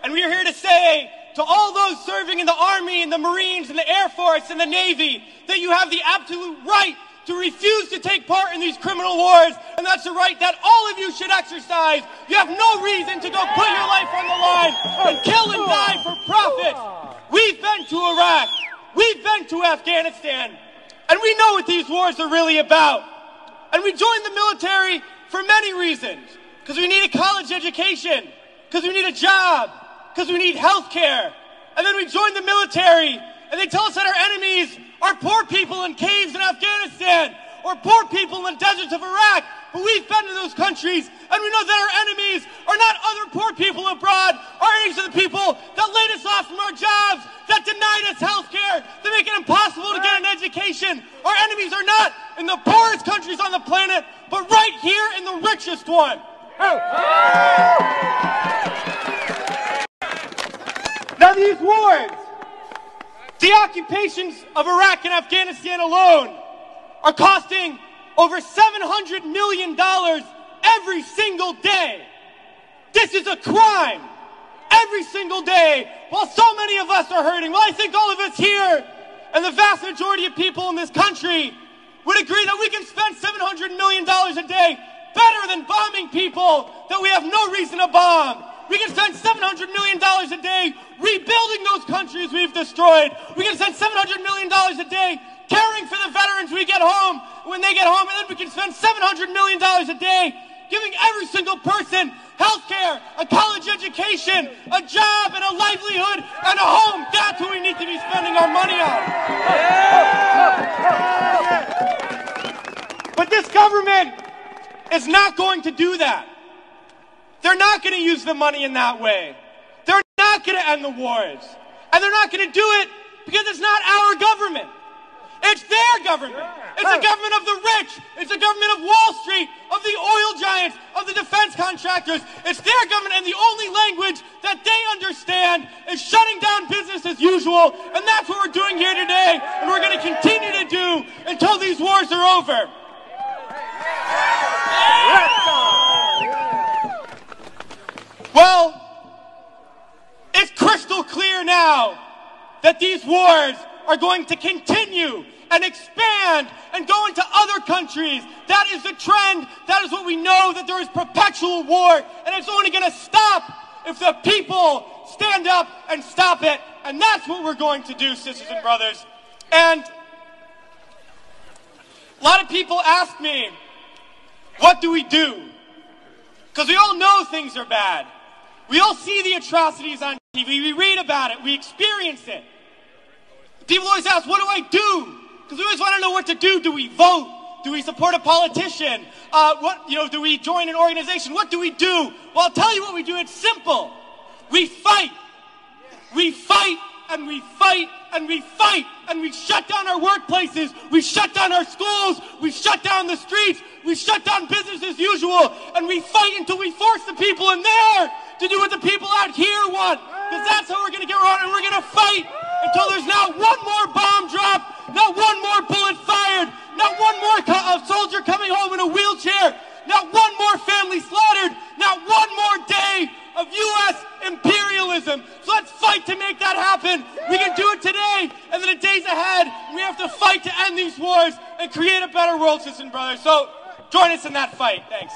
And we are here to say to all those serving in the Army and the Marines and the Air Force and the Navy that you have the absolute right to refuse to take part in these criminal wars, and that's a right that all of you should exercise. You have no reason to go put your life on the line and kill and die for profit. We've been to Iraq, we've been to Afghanistan, and we know what these wars are really about. And we joined the military for many reasons. Because we need a college education, because we need a job, because we need health care. And then we joined the military, and they tell us that our enemies are poor people in caves in Afghanistan, or poor people in the deserts of Iraq. But we've been to those countries, and we know that our enemies are not other poor people abroad. Our enemies are the people that laid us off from our jobs, that denied us health care, that make it impossible to get an education. Our enemies are not in the poorest countries on the planet, but right here in the richest one. Now these wars, the occupations of Iraq and Afghanistan alone, are costing over $700 million every single day. This is a crime. Every single day, while so many of us are hurting. Well, I think all of us here, and the vast majority of people in this country, would agree that we can spend $700 million a day better than bombing people that we have no reason to bomb. We can spend $700 million a day rebuilding those countries we've destroyed. We can spend $700 million a day caring for the veterans we get home when they get home. And then we can spend $700 million a day giving every single person health care, a college education, a job, and a livelihood, and a home. That's what we need to be spending our money on. But this government is not going to do that. They're not going to use the money in that way. They're not going to end the wars. And they're not going to do it because it's not our government. It's their government. It's the government of the rich. It's the government of Wall Street, of the oil giants, of the defense contractors. It's their government, and the only language that they understand is shutting down business as usual. And that's what we're doing here today, and we're going to continue to do until these wars are over. Well, it's crystal clear now that these wars are going to continue and expand and go into other countries. That is the trend. That is what we know, that there is perpetual war, and it's only going to stop if the people stand up and stop it. And that's what we're going to do, sisters and brothers. And a lot of people ask me, what do we do? Because we all know things are bad. We all see the atrocities on TV. We read about it. We experience it. People always ask, what do I do? Because we always want to know what to do. Do we vote? Do we support a politician? Do we join an organization? What do we do? Well, I'll tell you what we do. It's simple. We fight. We fight and we fight and we fight. And we shut down our workplaces. We shut down our schools. We shut down the streets. We shut down business as usual. And we fight until we force the people in there to do what the people out here want. Because that's how we're going to get around, and we're going to fight until there's not one more bomb drop, not one more bullet fired, not one more soldier coming home in a wheelchair, not one more family slaughtered, not one more day of U.S. imperialism. So let's fight to make that happen. We can do it today, and then the days ahead, we have to fight to end these wars and create a better world, sisters and brothers. So join us in that fight. Thanks.